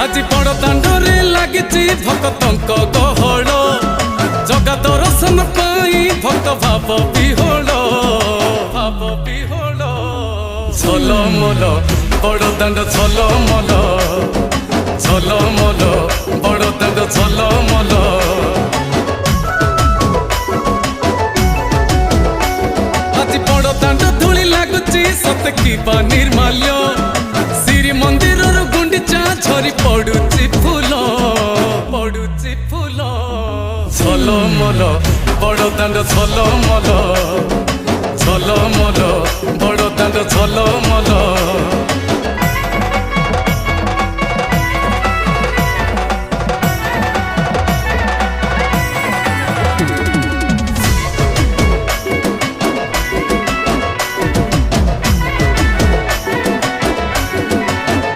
আজি বড় দাଣ୍ଡরে লাগিছি ভক্তଙ୍କ গহଳ জগা দর্শন পাই ভক্ত ভাব বিহোଳ ঝলমল বড় দাণ্ড ঝলমল ঝলমল বড় দাণ্ড ঝলমল আজি বড় দাণ্ড ধূলি লাগুছি সতে কিবা নির্মাল্য শ্রী মন্দিরর গুন্ডিচা ঝরি পড়ুছি ফুল ঝলমল বড় দাণ্ড ঝলমল ঝলমল বড় দাণ্ড ঝলমল।